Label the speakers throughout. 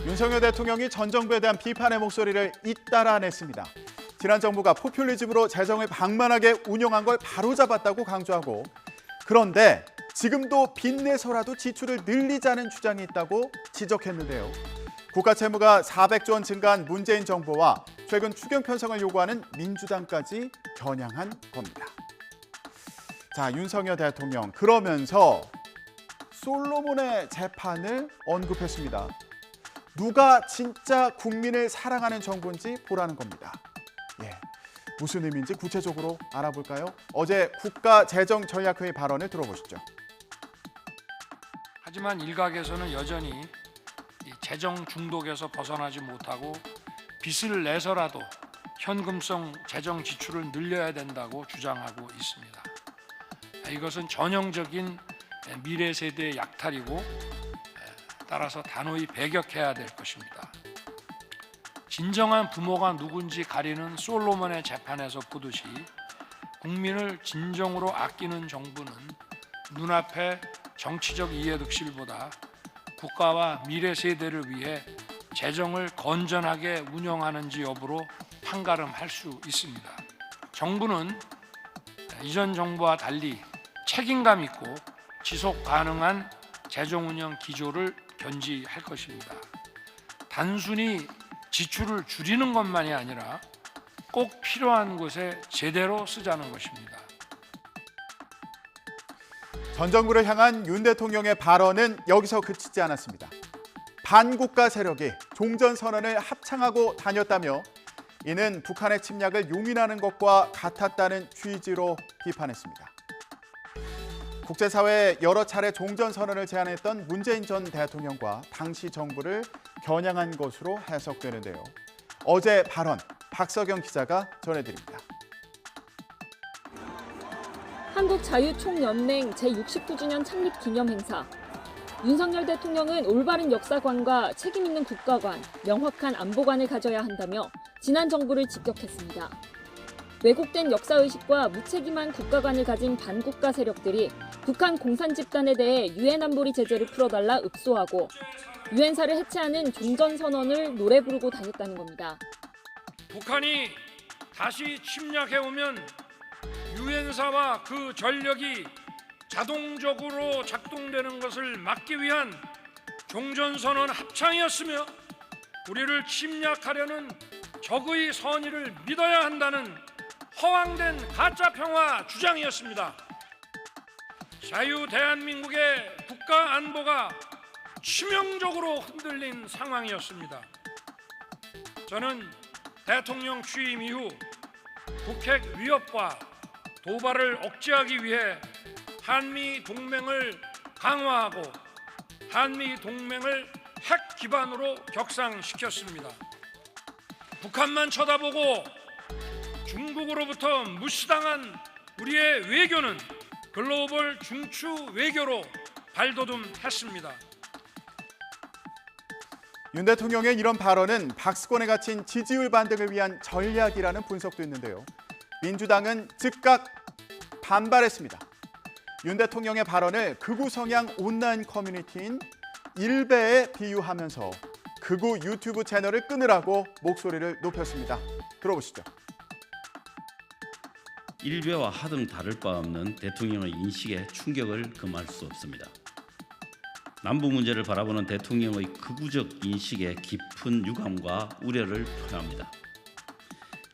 Speaker 1: 윤석열 대통령이 전 정부에 대한 비판의 목소리를 잇따라 냈습니다. 지난 정부가 포퓰리즘으로 재정을 방만하게 운영한 걸 바로잡았다고 강조하고, 그런데 지금도 빚내서라도 지출을 늘리자는 주장이 있다고 지적했는데요. 국가 채무가 400조 원 증가한 문재인 정부와 최근 추경 편성을 요구하는 민주당까지 겨냥한 겁니다. 자, 윤석열 대통령 그러면서 솔로몬의 재판을 언급했습니다. 누가 진짜 국민을 사랑하는 정부인지 보라는 겁니다. 무슨 의미인지 구체적으로 알아볼까요? 어제 국가재정전략회의 발언을 들어보시죠.
Speaker 2: 하지만 일각에서는 여전히 이 재정 중독에서 벗어나지 못하고 빚을 내서라도 현금성 재정 지출을 늘려야 된다고 주장하고 있습니다. 이것은 전형적인 미래 세대의 약탈이고 따라서 단호히 배격해야 될 것입니다. 진정한 부모가 누군지 가리는 솔로몬의 재판에서 보듯이 국민을 진정으로 아끼는 정부는 눈앞의 정치적 이해득실보다 국가와 미래 세대를 위해 재정을 건전하게 운영하는지 여부로 판가름할 수 있습니다. 정부는 이전 정부와 달리 책임감 있고 지속 가능한 재정 운영 기조를 견지할 것입니다. 단순히 지출을 줄이는 것만이 아니라 꼭 필요한 곳에 제대로 쓰자는 것입니다.
Speaker 1: 전 정부를 향한 윤 대통령의 발언은 여기서 그치지 않았습니다. 반국가 세력이 종전선언을 합창하고 다녔다며 이는 북한의 침략을 용인하는 것과 같았다는 취지로 비판했습니다. 국제사회에 여러 차례 종전선언을 제안했던 문재인 전 대통령과 당시 정부를 겨냥한 것으로 해석되는데요. 어제 발언 박석영 기자가 전해드립니다.
Speaker 3: 한국자유총연맹 제69주년 창립 기념 행사. 윤석열 대통령은 올바른 역사관과 책임 있는 국가관, 명확한 안보관을 가져야 한다며 지난 정부를 직격했습니다. 왜곡된 역사의식과 무책임한 국가관을 가진 반국가 세력들이 북한 공산 집단에 대해 유엔 안보리 제재를 풀어달라 읍소하고 유엔사를 해체하는 종전선언을 노래 부르고 다녔다는 겁니다.
Speaker 2: 북한이 다시 침략해오면 유엔사와 그 전력이 자동적으로 작동되는 것을 막기 위한 종전선언 합창이었으며 우리를 침략하려는 적의 선의를 믿어야 한다는 허황된 가짜평화 주장이었습니다. 자유 대한민국의 국가 안보가 치명적으로 흔들린 상황이었습니다. 저는 대통령 취임 이후 북핵 위협과 도발을 억제하기 위해 한미 동맹을 강화하고 한미 동맹을 핵 기반으로 격상시켰습니다. 북한만 쳐다보고 중국으로부터 무시당한 우리의 외교는 글로벌 중추 외교로 발돋움했습니다.
Speaker 1: 윤 대통령의 이런 발언은 박스권에 갇힌 지지율 반등을 위한 전략이라는 분석도 있는데요. 민주당은 즉각 반발했습니다. 윤 대통령의 발언을 극우 성향 온라인 커뮤니티인 일베에 비유하면서 극우 유튜브 채널을 끊으라고 목소리를 높였습니다. 들어보시죠.
Speaker 4: 일베와 하등 다를 바 없는 대통령의 인식에 충격을 금할 수 없습니다. 남북 문제를 바라보는 대통령의 극우적 인식에 깊은 유감과 우려를 표합니다.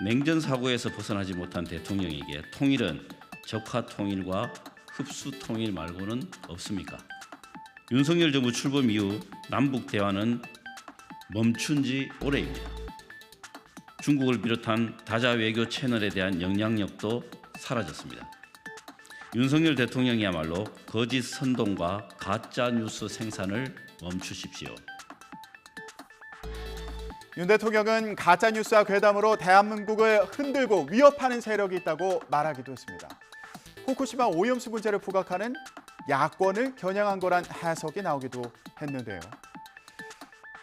Speaker 4: 냉전 사고에서 벗어나지 못한 대통령에게 통일은 적화 통일과 흡수 통일 말고는 없습니까? 윤석열 정부 출범 이후 남북 대화는 멈춘 지 오래입니다. 중국을 비롯한 다자 외교 채널에 대한 영향력도 사라졌습니다. 윤석열 대통령이야말로 거짓 선동과 가짜 뉴스 생산을 멈추십시오.
Speaker 1: 윤 대통령은 가짜뉴스와 괴담으로 대한민국을 흔들고 위협하는 세력이 있다고 말하기도 했습니다. 후쿠시마 오염수 문제를 부각하는 야권을 겨냥한 거란 해석이 나오기도 했는데요.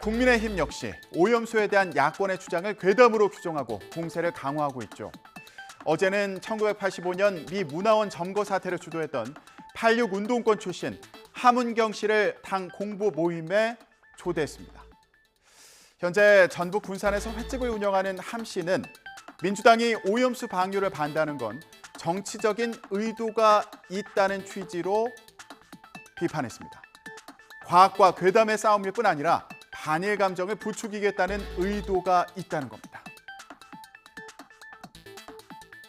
Speaker 1: 국민의힘 역시 오염수에 대한 야권의 주장을 괴담으로 규정하고 공세를 강화하고 있죠. 어제는 1985년 미 문화원 점거 사태를 주도했던 86 운동권 출신 함은경 씨를 당 공보 모임에 초대했습니다. 현재 전북 군산에서 횟집을 운영하는 함 씨는 민주당이 오염수 방류를 반대하는 건 정치적인 의도가 있다는 취지로 비판했습니다. 과학과 괴담의 싸움일 뿐 아니라 반일 감정을 부추기겠다는 의도가 있다는 겁니다.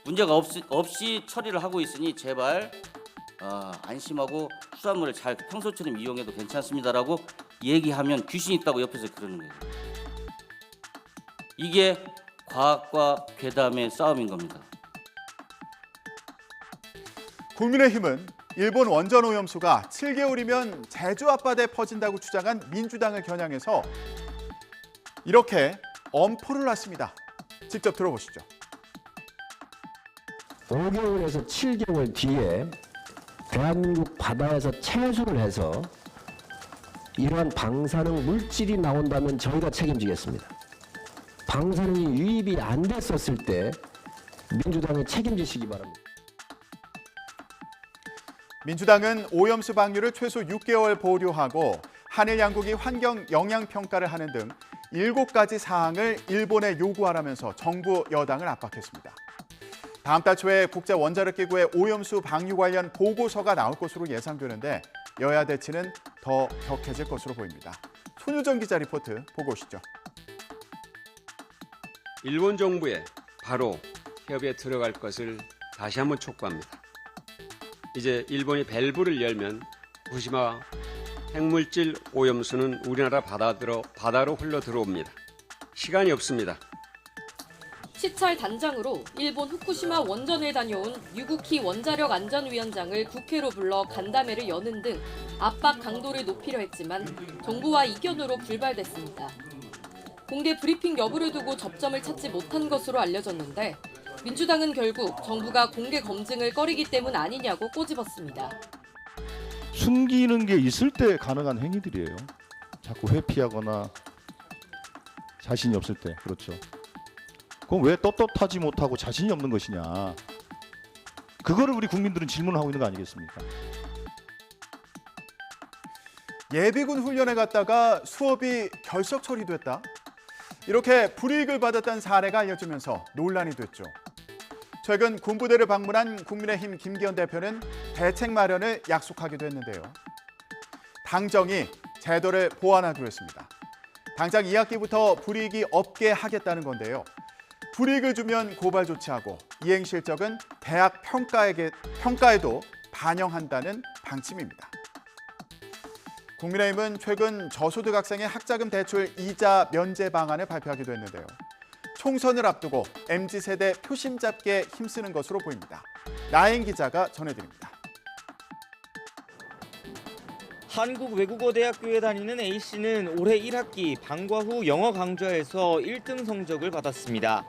Speaker 5: 문제가 없이 처리를 하고 있으니 제발 안심하고 수산물을 잘 평소처럼 이용해도 괜찮습니다라고 얘기하면 귀신이 있다고 옆에서 그러는 거예요. 이게 과학과 괴담의 싸움인 겁니다.
Speaker 1: 국민의힘은 일본 원전 오염수가 7개월이면 제주 앞바다에 퍼진다고 주장한 민주당을 겨냥해서 이렇게 엄포를 놨습니다. 직접 들어보시죠.
Speaker 6: 5개월에서 7개월 뒤에 대한민국 바다에서 채수를 해서 이러한 방사능 물질이 나온다면 저희가 책임지겠습니다. 방사능이 유입이 안 됐었을 때 민주당이 책임지시기 바랍니다.
Speaker 1: 민주당은 오염수 방류를 최소 6개월 보류하고 한일 양국이 환경 영향 평가를 하는 등 7가지 사항을 일본에 요구하라면서 정부 여당을 압박했습니다. 다음 달 초에 국제원자력기구의 오염수 방류 관련 보고서가 나올 것으로 예상되는데 여야 대치는 더 격해질 것으로 보입니다. 손유정 기자 리포트 보고 오시죠.
Speaker 7: 일본 정부에 바로 협의에 들어갈 것을 다시 한번 촉구합니다. 이제 일본이 밸브를 열면 후쿠시마 핵물질 오염수는 우리나라 바다로 흘러 들어옵니다. 시간이 없습니다.
Speaker 8: 시찰 단장으로 일본 후쿠시마 원전을 다녀온 유구키 원자력 안전위원장을 국회로 불러 간담회를 여는 등 압박 강도를 높이려 했지만 정부와 이견으로 불발됐습니다. 공개 브리핑 여부를 두고 접점을 찾지 못한 것으로 알려졌는데 민주당은 결국 정부가 공개 검증을 꺼리기 때문 아니냐고 꼬집었습니다.
Speaker 9: 숨기는 게 있을 때 가능한 행위들이에요. 자꾸 회피하거나 자신이 없을 때. 그렇죠. 그럼 왜 떳떳하지 못하고 자신이 없는 것이냐. 그거를 우리 국민들은 질문하고 있는 거 아니겠습니까?
Speaker 1: 예비군 훈련에 갔다가 수업이 결석 처리됐다. 이렇게 불이익을 받았다는 사례가 알려지면서 논란이 됐죠. 최근 군부대를 방문한 국민의힘 김기현 대표는 대책 마련을 약속하기도 했는데요. 당정이 제도를 보완하기로 했습니다. 당장 2학기부터 불이익이 없게 하겠다는 건데요. 불이익을 주면 고발 조치하고 이행 실적은 대학 평가에도 반영한다는 방침입니다. 국민의힘은 최근 저소득 학생의 학자금 대출 이자 면제 방안을 발표하기도 했는데요. 총선을 앞두고 MZ세대 표심 잡기에 힘쓰는 것으로 보입니다. 나인 기자가 전해드립니다.
Speaker 10: 한국외국어대학교에 다니는 A씨는 올해 1학기 방과 후 영어 강좌에서 1등 성적을 받았습니다.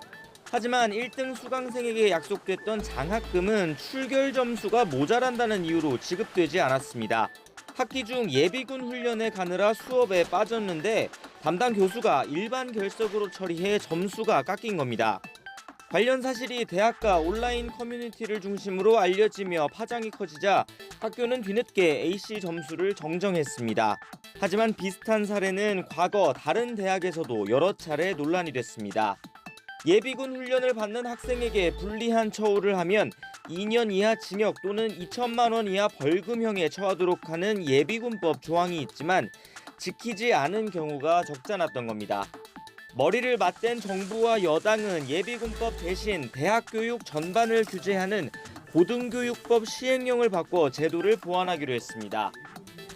Speaker 10: 하지만 1등 수강생에게 약속됐던 장학금은 출결 점수가 모자란다는 이유로 지급되지 않았습니다. 학기 중 예비군 훈련에 가느라 수업에 빠졌는데 담당 교수가 일반 결석으로 처리해 점수가 깎인 겁니다. 관련 사실이 대학가 온라인 커뮤니티를 중심으로 알려지며 파장이 커지자 학교는 뒤늦게 A씨 점수를 정정했습니다. 하지만 비슷한 사례는 과거 다른 대학에서도 여러 차례 논란이 됐습니다. 예비군 훈련을 받는 학생에게 불리한 처우를 하면 2년 이하 징역 또는 2천만 원 이하 벌금형에 처하도록 하는 예비군법 조항이 있지만 지키지 않은 경우가 적잖았던 겁니다. 머리를 맞댄 정부와 여당은 예비군법 대신 대학교육 전반을 규제하는 고등교육법 시행령을 바꿔 제도를 보완하기로 했습니다.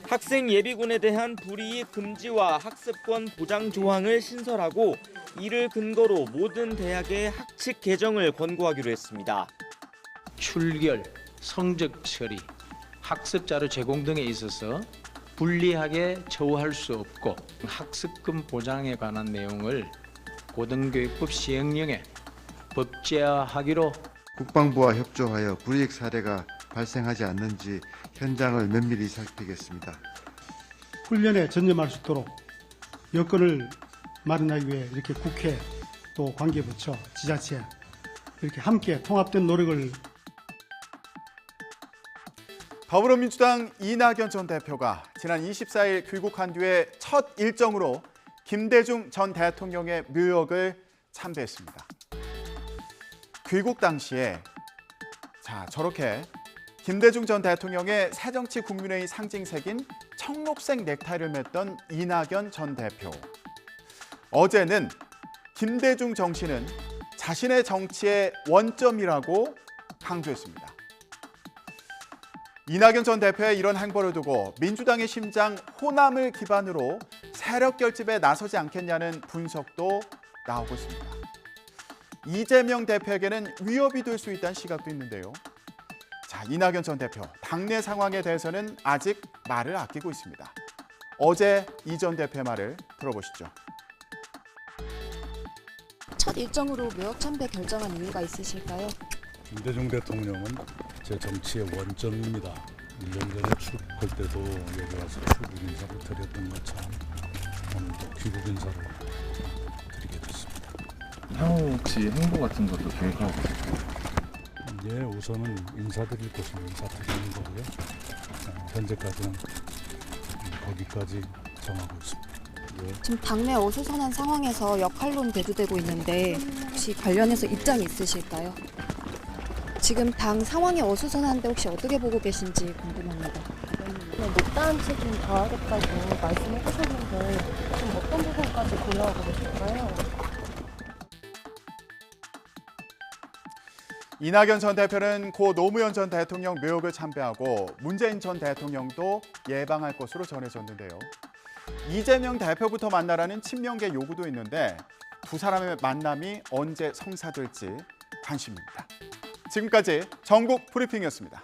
Speaker 10: 학생 예비군에 대한 불이익 금지와 학습권 보장 조항을 신설하고 이를 근거로 모든 대학의 학칙 개정을 권고하기로 했습니다.
Speaker 11: 출결, 성적 처리, 학습 자료 제공 등에 있어서 불리하게 처우할 수 없고 학습금 보장에 관한 내용을 고등교육법 시행령에 법제화하기로
Speaker 12: 국방부와 협조하여 불이익 사례가 발생하지 않는지 현장을 면밀히 살피겠습니다.
Speaker 13: 훈련에 전념할 수 있도록 여건을 마련하기 위해 이렇게 국회 또 관계부처, 지자체 이렇게 함께 통합된 노력을
Speaker 1: 더불어민주당 이낙연 전 대표가 지난 24일 귀국한 뒤에 첫 일정으로 김대중 전 대통령의 묘역을 참배했습니다. 귀국 당시에 저렇게 김대중 전 대통령의 새정치국민회의 상징색인 청록색 넥타이를 맸던 이낙연 전 대표. 어제는 김대중 정신은 자신의 정치의 원점이라고 강조했습니다. 이낙연 전 대표의 이런 행보를 두고 민주당의 심장 호남을 기반으로 세력 결집에 나서지 않겠냐는 분석도 나오고 있습니다. 이재명 대표에게는 위협이 될 수 있다는 시각도 있는데요. 이낙연 전 대표, 당내 상황에 대해서는 아직 말을 아끼고 있습니다. 어제 이 전 대표의 말을 들어보시죠.
Speaker 14: 첫 일정으로 묘역 참배 결정한 이유가 있으실까요?
Speaker 15: 김대중 대통령은 제 정치의 원점입니다. 1년 전에 출국할 때도 여기 와서 출국 인사를 드렸던 것처럼 오늘도 귀국 인사를 드리게 됐습니다.
Speaker 16: 향후 혹시 행보 같은 것도 계획하고 계실까요?
Speaker 15: 예, 우선은 인사드릴 곳은 인사드리는 거고요. 현재까지는 거기까지 정하고 있습니다.
Speaker 14: 지금 당내 어수선한 상황에서 역할론 대두되고 있는데 혹시 관련해서 입장이 있으실까요? 지금 당 상황이 어수선한데 혹시 어떻게 보고 계신지 궁금합니다.
Speaker 17: 못다한 책임 다하겠다고 말씀해 주셨는데 좀 어떤 부분까지 고려하고 계실까요?
Speaker 1: 이낙연 전 대표는 고 노무현 전 대통령 묘역을 참배하고 문재인 전 대통령도 예방할 것으로 전해졌는데요. 이재명 대표부터 만나라는 친명계 요구도 있는데 두 사람의 만남이 언제 성사될지 관심입니다. 지금까지 전국 브리핑이었습니다.